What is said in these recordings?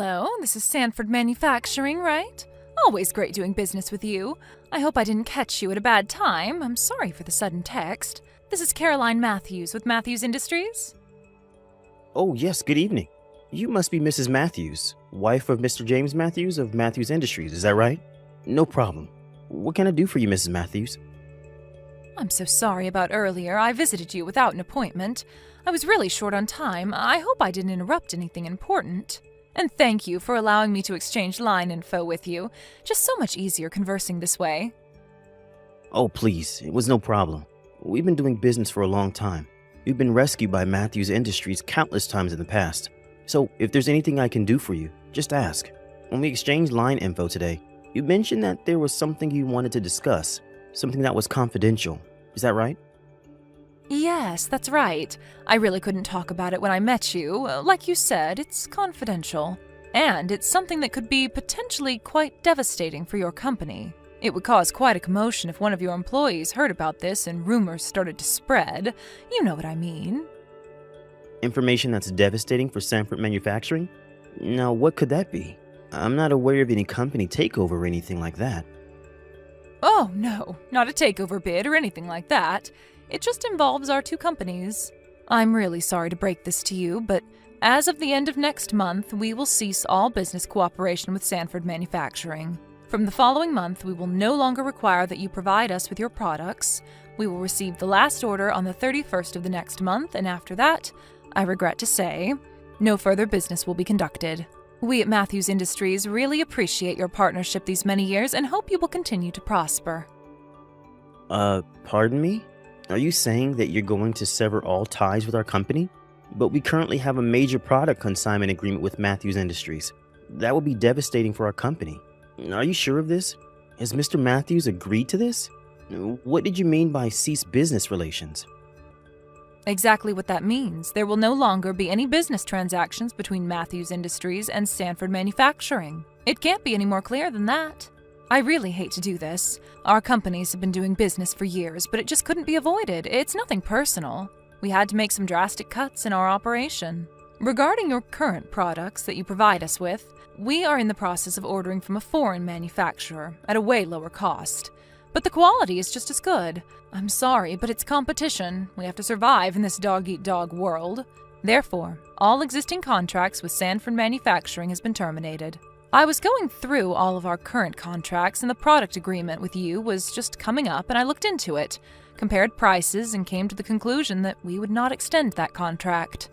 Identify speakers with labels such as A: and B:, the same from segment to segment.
A: Hello, this is Sanford Manufacturing, right? Always great doing business with you. I hope I didn't catch you at a bad time. I'm sorry for the sudden text. This is Caroline Matthews with Matthews Industries.
B: Oh, yes, good evening. You must be Mrs. Matthews, wife of Mr. James Matthews of Matthews Industries, is that right? No problem. What can I do for you, Mrs. Matthews?
A: I'm so sorry about earlier. I visited you without an appointment. I was really short on time. I hope I didn't interrupt anything important. And thank you for allowing me to exchange line info with you. Just so much easier conversing this way.
B: Oh, please, it was no problem. We've been doing business for a long time. We've been rescued by Matthews Industries countless times in the past. So, if there's anything I can do for you, just ask. When we exchanged line info today, you mentioned that there was something you wanted to discuss, something that was confidential. Is that right?
A: Yes, that's right. I really couldn't talk about it when I met you. Like you said, it's confidential. And it's something that could be potentially quite devastating for your company. It would cause quite a commotion if one of your employees heard about this and rumors started to spread. You know what I mean.
B: Information that's devastating for Sanford Manufacturing? Now, what could that be? I'm not aware of any company takeover or anything like that.
A: Oh, no, not a takeover bid or anything like that. It just involves our two companies. I'm really sorry to break this to you, but as of the end of next month, we will cease all business cooperation with Sanford Manufacturing. From the following month, we will no longer require that you provide us with your products. We will receive the last order on the 31st of the next month, and after that, I regret to say, no further business will be conducted. We at Matthews Industries really appreciate your partnership these many years and hope you will continue to prosper.
B: Pardon me? Are you saying that you're going to sever all ties with our company? But we currently have a major product consignment agreement with Matthews Industries. That would be devastating for our company. Are you sure of this? Has Mr. Matthews agreed to this? What did you mean by cease business relations?
A: Exactly what that means. There will no longer be any business transactions between Matthews Industries and Sanford Manufacturing. It can't be any more clear than that. I really hate to do this. Our companies have been doing business for years, but it just couldn't be avoided. It's nothing personal. We had to make some drastic cuts in our operation. Regarding your current products that you provide us with, we are in the process of ordering from a foreign manufacturer at a way lower cost. But the quality is just as good. I'm sorry, but it's competition. We have to survive in this dog-eat-dog world. Therefore, all existing contracts with Sanford Manufacturing has been terminated. I was going through all of our current contracts, and the product agreement with you was just coming up, and I looked into it, compared prices, and came to the conclusion that we would not extend that contract.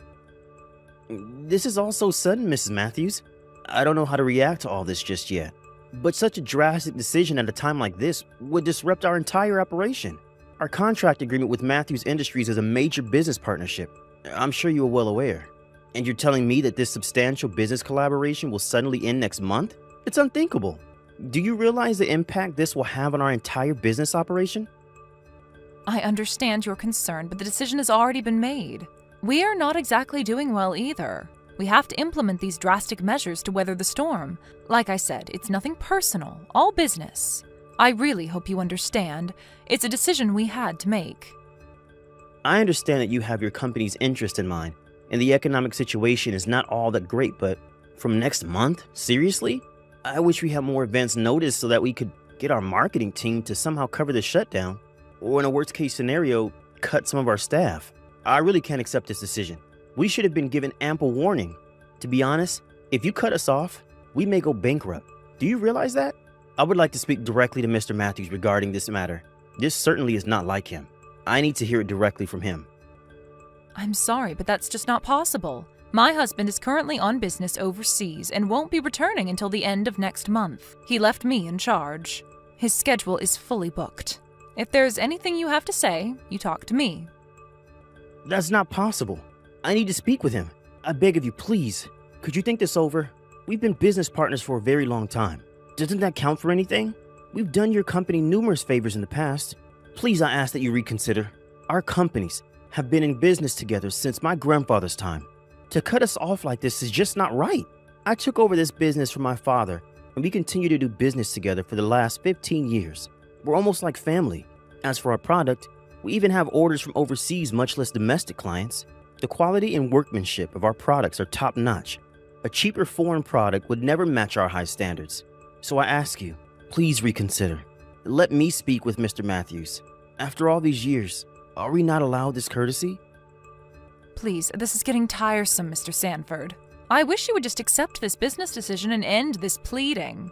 B: This is all so sudden, Mrs. Matthews. I don't know how to react to all this just yet. But such a drastic decision at a time like this would disrupt our entire operation. Our contract agreement with Matthews Industries is a major business partnership. I'm sure you are well aware. And you're telling me that this substantial business collaboration will suddenly end next month? It's unthinkable. Do you realize the impact this will have on our entire business operation?
A: I understand your concern, but the decision has already been made. We are not exactly doing well either. We have to implement these drastic measures to weather the storm. Like I said, it's nothing personal, all business. I really hope you understand. It's a decision we had to make.
B: I understand that you have your company's interest in mind, and the economic situation is not all that great, but from next month? Seriously? I wish we had more advance notice so that we could get our marketing team to somehow cover the shutdown, or in a worst case scenario, cut some of our staff. I really can't accept this decision. We should have been given ample warning. To be honest, if you cut us off, we may go bankrupt. Do you realize that? I would like to speak directly to Mr. Matthews regarding this matter. This certainly is not like him. I need to hear it directly from him.
A: I'm sorry, but that's just not possible. My husband is currently on business overseas and won't be returning until the end of next month. He left me in charge. His schedule is fully booked. If there's anything you have to say, you talk to me.
B: That's not possible. I need to speak with him. I beg of you, please. Could you think this over? We've been business partners for a very long time. Doesn't that count for anything? We've done your company numerous favors in the past. Please, I ask that you reconsider. Our companies have been in business together since my grandfather's time. To cut us off like this is just not right. I took over this business from my father, and we continue to do business together for the last 15 years. We're almost like family. As for our product, we even have orders from overseas, much less domestic clients. The quality and workmanship of our products are top-notch. A cheaper foreign product would never match our high standards. So I ask you, please reconsider. Let me speak with Mr. Matthews. After all these years, are we not allowed this courtesy?
A: Please, this is getting tiresome, Mr. Sanford. I wish you would just accept this business decision and end this pleading.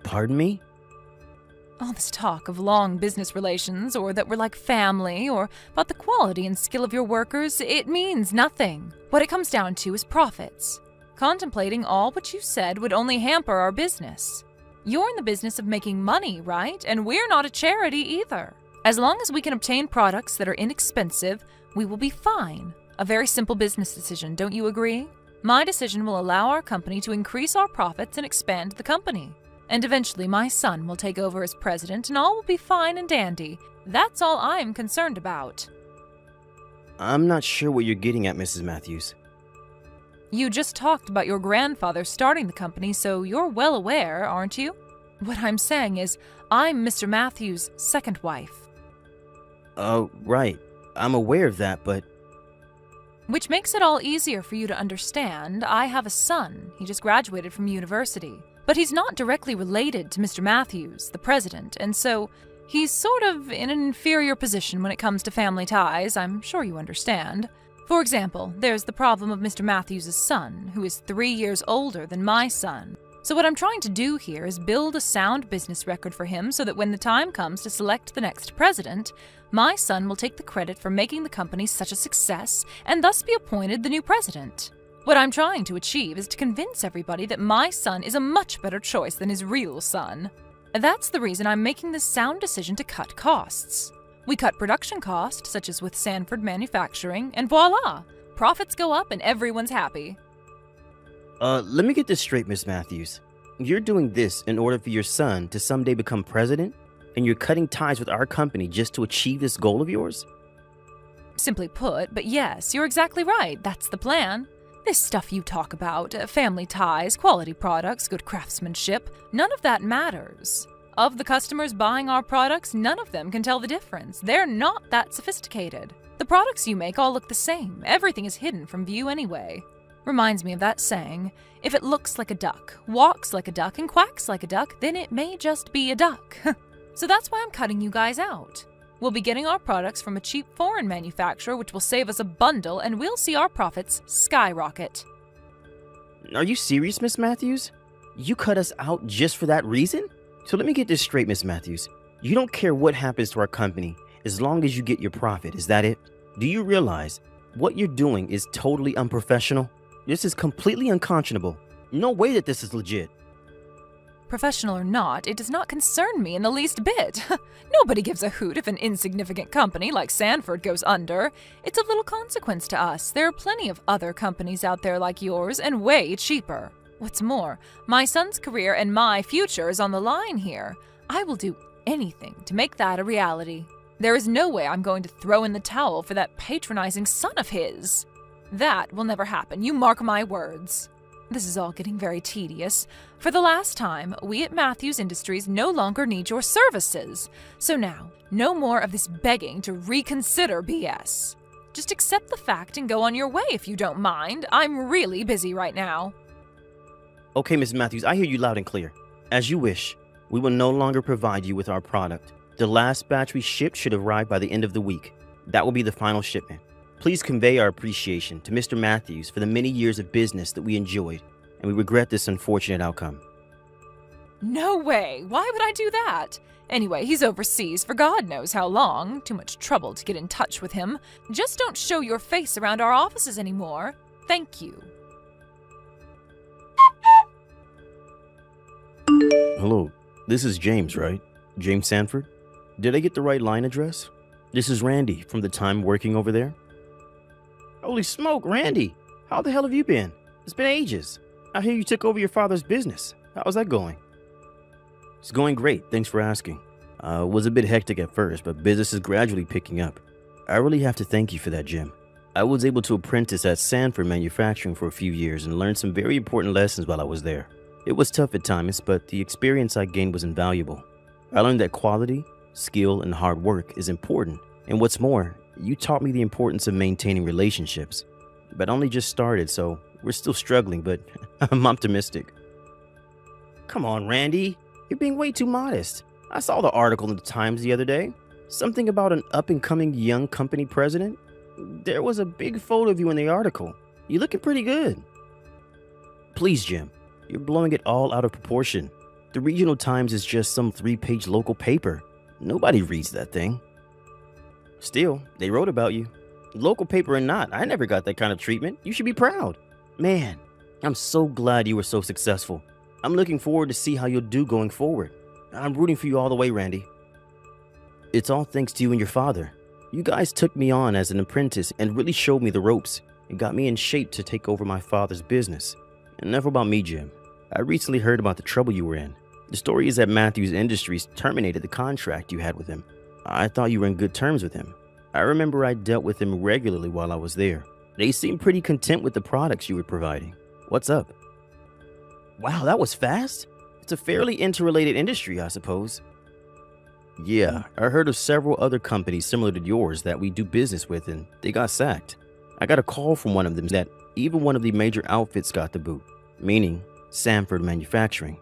B: Pardon me?
A: All this talk of long business relations, or that we're like family, or about the quality and skill of your workers, it means nothing. What it comes down to is profits. Contemplating all what you said would only hamper our business. You're in the business of making money, right? And we're not a charity either. As long as we can obtain products that are inexpensive, we will be fine. A very simple business decision, don't you agree? My decision will allow our company to increase our profits and expand the company. And eventually my son will take over as president and all will be fine and dandy. That's all I'm concerned about.
B: I'm not sure what you're getting at, Mrs. Matthews.
A: You just talked about your grandfather starting the company, so you're well aware, aren't you? What I'm saying is, I'm Mr. Matthews' second wife.
B: Right. I'm aware of that, but...
A: Which makes it all easier for you to understand. I have a son. He just graduated from university. But he's not directly related to Mr. Matthews, the president, and so he's sort of in an inferior position when it comes to family ties. I'm sure you understand. For example, there's the problem of Mr. Matthews' son, who is 3 years older than my son. So what I'm trying to do here is build a sound business record for him so that when the time comes to select the next president, my son will take the credit for making the company such a success and thus be appointed the new president. What I'm trying to achieve is to convince everybody that my son is a much better choice than his real son. That's the reason I'm making this sound decision to cut costs. We cut production costs, such as with Sanford Manufacturing, and voila! Profits go up and everyone's happy.
B: Let me get this straight, Miss Matthews. You're doing this in order for your son to someday become president, and you're cutting ties with our company just to achieve this goal of yours?
A: Simply put, but yes, you're exactly right. That's the plan. This stuff you talk about, family ties, quality products, good craftsmanship, none of that matters. Of the customers buying our products, none of them can tell the difference. They're not that sophisticated. The products you make all look the same. Everything is hidden from view anyway. Reminds me of that saying, if it looks like a duck, walks like a duck, and quacks like a duck, then it may just be a duck. So that's why I'm cutting you guys out. We'll be getting our products from a cheap foreign manufacturer, which will save us a bundle, and we'll see our profits skyrocket.
B: Are you serious, Miss Matthews? You cut us out just for that reason? So let me get this straight, Miss Matthews. You don't care what happens to our company as long as you get your profit, is that it? Do you realize what you're doing is totally unprofessional? This is completely unconscionable. No way that this is legit.
A: Professional or not, it does not concern me in the least bit. Nobody gives a hoot if an insignificant company like Sanford goes under. It's of little consequence to us. There are plenty of other companies out there like yours and way cheaper. What's more, my son's career and my future is on the line here. I will do anything to make that a reality. There is no way I'm going to throw in the towel for that patronizing son of his. That will never happen, you mark my words. This is all getting very tedious. For the last time, we at Matthews Industries no longer need your services. So now, no more of this begging to reconsider BS. Just accept the fact and go on your way if you don't mind. I'm really busy right now.
B: Okay, Miss Matthews, I hear you loud and clear. As you wish, we will no longer provide you with our product. The last batch we shipped should arrive by the end of the week. That will be the final shipment. Please convey our appreciation to Mr. Matthews for the many years of business that we enjoyed, and we regret this unfortunate outcome.
A: No way! Why would I do that? Anyway, he's overseas for God knows how long. Too much trouble to get in touch with him. Just don't show your face around our offices anymore. Thank you.
B: Hello, this is James, right? James Sanford? Did I get the right line address? This is Randy from the time working over there. Holy smoke, Randy! How the hell have you been? It's been ages. I hear you took over your father's business. How's that going? It's going great, thanks for asking. It was a bit hectic at first, but business is gradually picking up. I really have to thank you for that, Jim. I was able to apprentice at Sanford Manufacturing for a few years and learned some very important lessons while I was there. It was tough at times, but the experience I gained was invaluable. I learned that quality, skill, and hard work is important. And what's more, you taught me the importance of maintaining relationships. But I only just started, so We're still struggling, but I'm optimistic. Come on, Randy. You're being way too modest. I saw the article in the Times the other day. Something about an up-and-coming young company president. There was a big photo of you in the article. You're looking pretty good. Please, Jim. You're blowing it all out of proportion. The Regional Times is just some 3-page local paper. Nobody reads that thing. Still, they wrote about you. Local paper or not, I never got that kind of treatment. You should be proud. Man, I'm so glad you were so successful. I'm looking forward to see how you'll do going forward. I'm rooting for you all the way, Randy. It's all thanks to you and your father. You guys took me on as an apprentice and really showed me the ropes. It got me in shape to take over my father's business. Enough about me, Jim. I recently heard about the trouble you were in. The story is that Matthews Industries terminated the contract you had with him. I thought you were in good terms with him. I remember I dealt with him regularly while I was there. They seemed pretty content with the products you were providing. What's up? Wow, that was fast. It's a fairly interrelated industry, I suppose. Yeah, I heard of several other companies similar to yours that we do business with and they got sacked. I got a call from one of them that even one of the major outfits got the boot, meaning Sanford Manufacturing.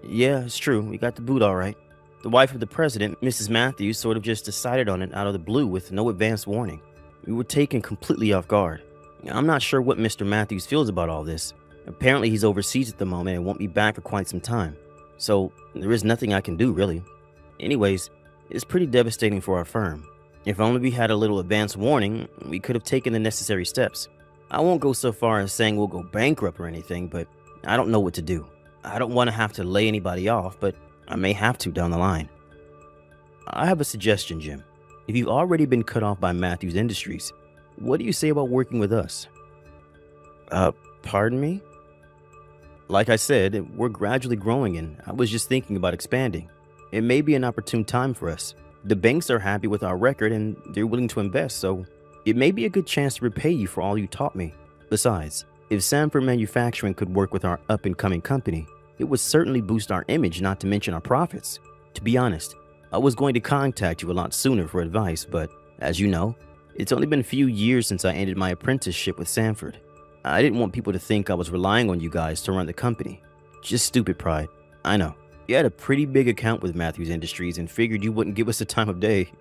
B: Yeah, it's true, we got the boot all right. The wife of the president, Mrs. Matthews, sort of just decided on it out of the blue with no advance warning. We were taken completely off guard. I'm not sure what Mr. Matthews feels about all this. Apparently he's overseas at the moment and won't be back for quite some time. So there is nothing I can do, really. Anyways, it's pretty devastating for our firm. If only we had a little advance warning, we could have taken the necessary steps. I won't go so far as saying we'll go bankrupt or anything, but I don't know what to do. I don't want to have to lay anybody off, but I may have to down the line. I have a suggestion, Jim. If you've already been cut off by Matthews Industries, what do you say about working with us? Pardon me? Like I said, we're gradually growing and I was just thinking about expanding. It may be an opportune time for us. The banks are happy with our record and they're willing to invest, so it may be a good chance to repay you for all you taught me. Besides, if Sanford Manufacturing could work with our up-and-coming company, it would certainly boost our image, not to mention our profits. To be honest, I was going to contact you a lot sooner for advice, but as you know, it's only been a few years since I ended my apprenticeship with Sanford. I didn't want people to think I was relying on you guys to run the company. Just stupid pride. I know. You had a pretty big account with Matthews Industries and figured you wouldn't give us the time of day.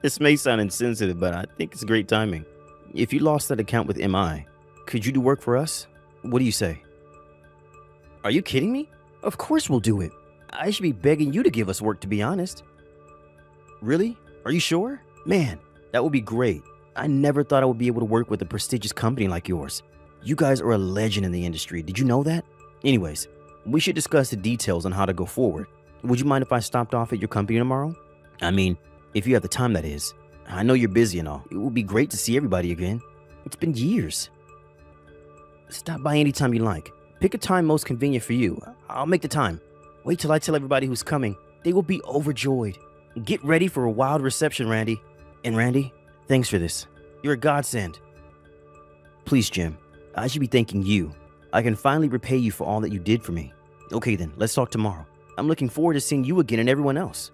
B: This may sound insensitive, but I think it's great timing. If you lost that account with MI, could you do work for us? What do you say? Are you kidding me? Of course we'll do it. I should be begging you to give us work, to be honest. Really? Are you sure? Man, that would be great. I never thought I would be able to work with a prestigious company like yours. You guys are a legend in the industry. Did you know that? Anyways, we should discuss the details on how to go forward. Would you mind if I stopped off at your company tomorrow? I mean, if you have the time, that is. I know you're busy and all. It would be great to see everybody again. It's been years. Stop by anytime you like. Pick a time most convenient for you. I'll make the time. Wait till I tell everybody who's coming. They will be overjoyed. Get ready for a wild reception, Randy. And Randy, thanks for this. You're a godsend. Please, Jim, I should be thanking you. I can finally repay you for all that you did for me. Okay then, let's talk tomorrow. I'm looking forward to seeing you again and everyone else.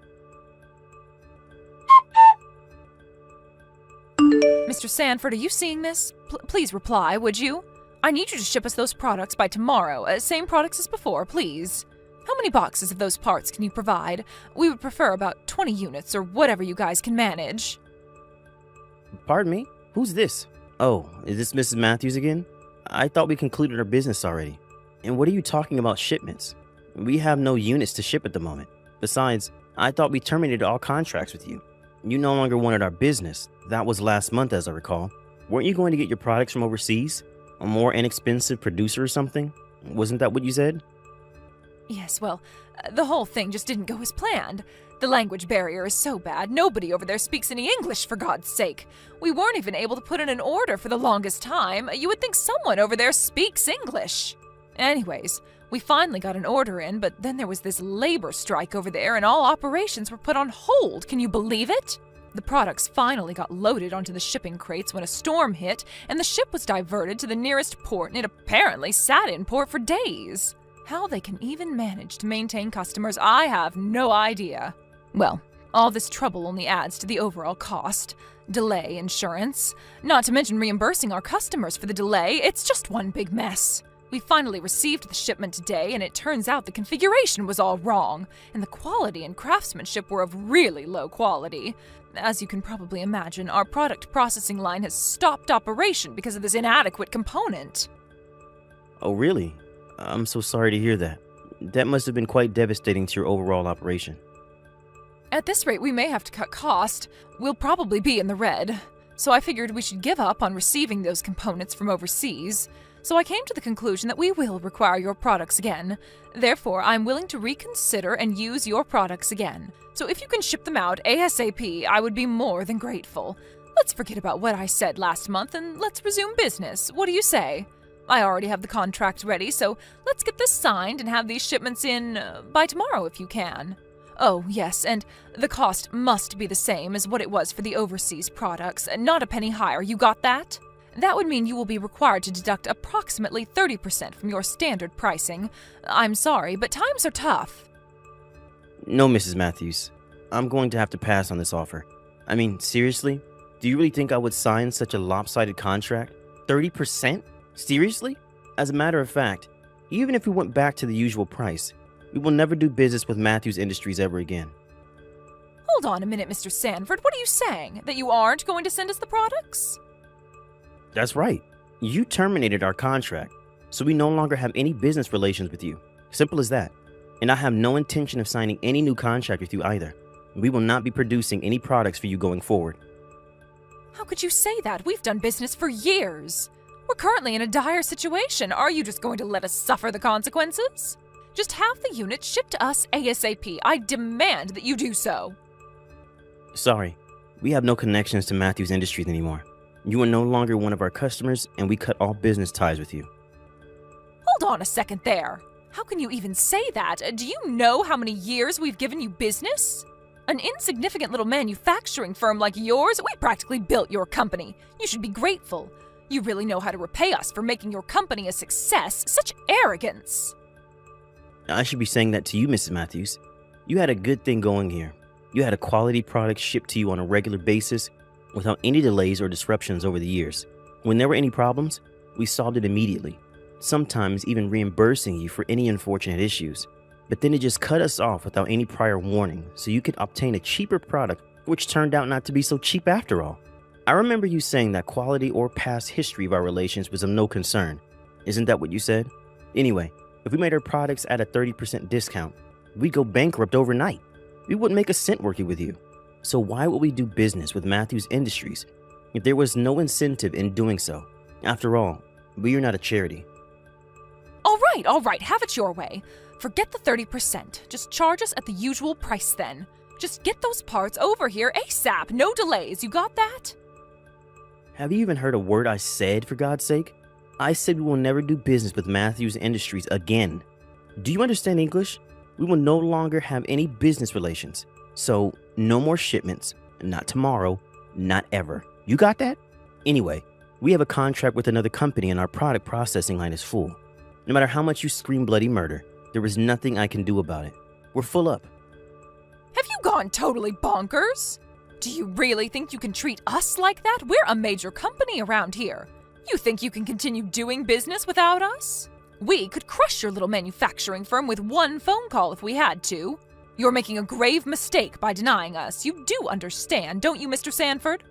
A: Mr. Sanford, are you seeing this? Please reply, would you? I need you to ship us those products by tomorrow. Same products as before, please. How many boxes of those parts can you provide? We would prefer about 20 units or whatever you guys can manage.
B: Pardon me? Who's this? Oh, is this Mrs. Matthews again? I thought we concluded our business already. And what are you talking about shipments? We have no units to ship at the moment. Besides, I thought we terminated all contracts with you. You no longer wanted our business. That was last month, as I recall. Weren't you going to get your products from overseas? A more inexpensive producer or something? Wasn't that what you said?
A: Yes, well, the whole thing just didn't go as planned. The language barrier is so bad, nobody over there speaks any English, for God's sake. We weren't even able to put in an order for the longest time. You would think someone over there speaks English. Anyways, we finally got an order in, but then there was this labor strike over there and all operations were put on hold. Can you believe it? The products finally got loaded onto the shipping crates when a storm hit, and the ship was diverted to the nearest port, and it apparently sat in port for days. How they can even manage to maintain customers, I have no idea. Well, All this trouble only adds to the overall cost. Delay insurance, not to mention reimbursing our customers for the delay. It's just one big mess. We finally received the shipment today, and it turns out the configuration was all wrong, and the quality and craftsmanship were of really low quality. As you can probably imagine, our product processing line has stopped operation because of this inadequate component.
B: Oh, really? I'm so sorry to hear that. That must have been quite devastating to your overall operation.
A: At this rate, we may have to cut cost. We'll probably be in the red. So I figured we should give up on receiving those components from overseas. So I came to the conclusion that we will require your products again. Therefore, I'm willing to reconsider and use your products again. So if you can ship them out ASAP, I would be more than grateful. Let's forget about what I said last month and let's resume business. What do you say? I already have the contract ready, so let's get this signed and have these shipments in by tomorrow if you can. Oh, yes, and the cost must be the same as what it was for the overseas products, not a penny higher. You got that? That would mean you will be required to deduct approximately 30% from your standard pricing. I'm sorry, but times are tough.
B: No, Mrs. Matthews. I'm going to have to pass on this offer. I mean, seriously? Do you really think I would sign such a lopsided contract? 30%? Seriously? As a matter of fact, even if we went back to the usual price, we will never do business with Matthews Industries ever again.
A: Hold on a minute, Mr. Sanford. What are you saying? That you aren't going to send us the products?
B: That's right. You terminated our contract, so we no longer have any business relations with you. Simple as that. And I have no intention of signing any new contract with you either. We will not be producing any products for you going forward.
A: How could you say that? We've done business for years. We're currently in a dire situation. Are you just going to let us suffer the consequences? Just have the unit shipped to us ASAP. I demand that you do so.
B: Sorry, we have no connections to Matthews Industries anymore. You are no longer one of our customers, and we cut all business ties with you.
A: Hold on a second there. How can you even say that? Do you know how many years we've given you business? An insignificant little manufacturing firm like yours, we practically built your company. You should be grateful. You really know how to repay us for making your company a success. Such arrogance.
B: I should be saying that to you, Mrs. Matthews. You had a good thing going here. You had a quality product shipped to you on a regular basis without any delays or disruptions over the years. When there were any problems, we solved it immediately, sometimes even reimbursing you for any unfortunate issues. But then it just cut us off without any prior warning so you could obtain a cheaper product, which turned out not to be so cheap after all. I remember you saying that quality or past history of our relations was of no concern. Isn't that what you said? Anyway, if we made our products at a 30% discount, we'd go bankrupt overnight. We wouldn't make a cent working with you. So why would we do business with Matthews Industries if there was no incentive in doing so? After all, we are not a charity.
A: All right, have it your way. Forget the 30%. Just charge us at the usual price then. Just get those parts over here ASAP. No delays. You got that?
B: Have you even heard a word I said, for God's sake? I said we will never do business with Matthews Industries again. Do you understand English? We will no longer have any business relations. So, no more shipments. Not tomorrow. Not ever. You got that? Anyway, we have a contract with another company and our product processing line is full. No matter how much you scream bloody murder, there is nothing I can do about it. We're full up.
A: Have you gone totally bonkers? Do you really think you can treat us like that? We're a major company around here. You think you can continue doing business without us? We could crush your little manufacturing firm with one phone call if we had to. You're making a grave mistake by denying us. You do understand, don't you, Mr. Sanford?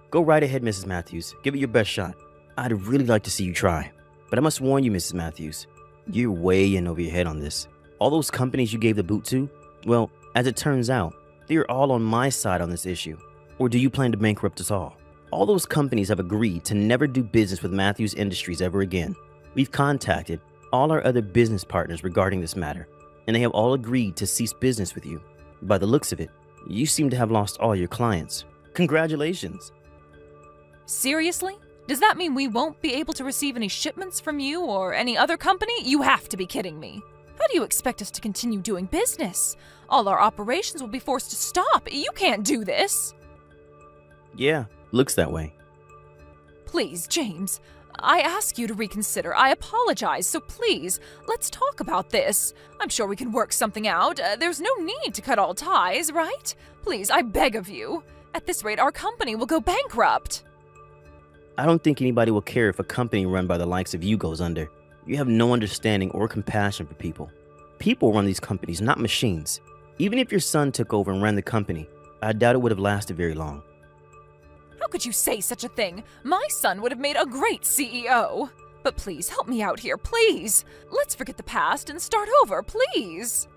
B: Go right ahead, Mrs. Matthews. Give it your best shot. I'd really like to see you try. But I must warn you, Mrs. Matthews, you're way in over your head on this. All those companies you gave the boot to, well, as it turns out, they're all on my side on this issue. Or do you plan to bankrupt us all? All those companies have agreed to never do business with Matthews Industries ever again. We've contacted all our other business partners regarding this matter, and they have all agreed to cease business with you. By the looks of it, you seem to have lost all your clients. Congratulations.
A: Seriously? Does that mean we won't be able to receive any shipments from you or any other company? You have to be kidding me. How do you expect us to continue doing business? All our operations will be forced to stop. You can't do this.
B: Yeah, looks that way.
A: Please, James. I ask you to reconsider. I apologize, so please, let's talk about this. I'm sure we can work something out. There's no need to cut all ties, right? Please, I beg of you. At this rate, our company will go bankrupt.
B: I don't think anybody will care if a company run by the likes of you goes under. You have no understanding or compassion for people. People run these companies, not machines. Even if your son took over and ran the company, I doubt it would have lasted very long.
A: How could you say such a thing? My son would have made a great CEO. But please, help me out here, please. Let's forget the past and start over, please.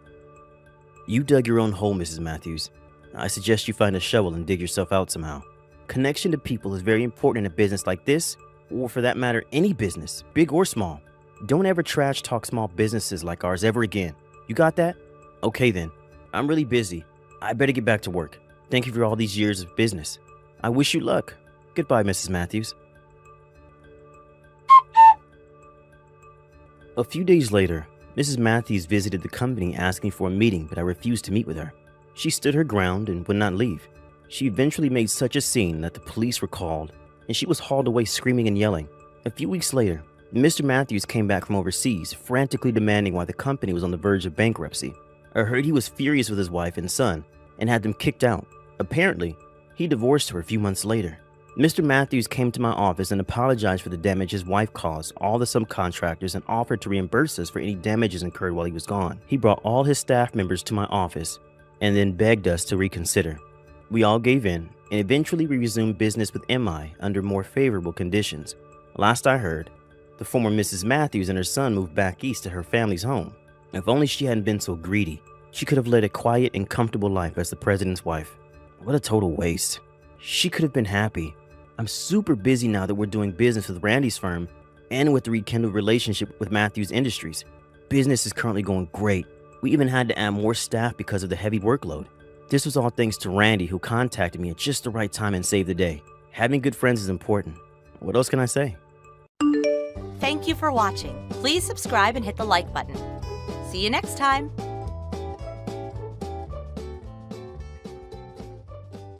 B: You dug your own hole, Mrs. Matthews. I suggest you find a shovel and dig yourself out somehow. Connection to people is very important in a business like this, or for that matter, any business, big or small. Don't ever trash talk small businesses like ours ever again. You got that? Okay then. I'm really busy. I better get back to work. Thank you for all these years of business. I wish you luck. Goodbye, Mrs. Matthews. A few days later, Mrs. Matthews visited the company asking for a meeting, but I refused to meet with her. She stood her ground and would not leave. She eventually made such a scene that the police were called, and she was hauled away screaming and yelling. A few weeks later, Mr. Matthews came back from overseas, frantically demanding why the company was on the verge of bankruptcy. I heard he was furious with his wife and son and had them kicked out. Apparently, he divorced her a few months later. Mr. Matthews came to my office and apologized for the damage his wife caused all the subcontractors and offered to reimburse us for any damages incurred while he was gone. He brought all his staff members to my office and then begged us to reconsider. We all gave in, and eventually we resumed business with MI under more favorable conditions. Last I heard, the former Mrs. Matthews and her son moved back east to her family's home. If only she hadn't been so greedy, she could have led a quiet and comfortable life as the president's wife. What a total waste. She could have been happy. I'm super busy now that we're doing business with Randy's firm and with the rekindled relationship with Matthews Industries. Business is currently going great. We even had to add more staff because of the heavy workload. This was all thanks to Randy, who contacted me at just the right time and saved the day. Having good friends is important. What else can I say?
C: Thank you for watching. Please subscribe and hit the like button. See you next time.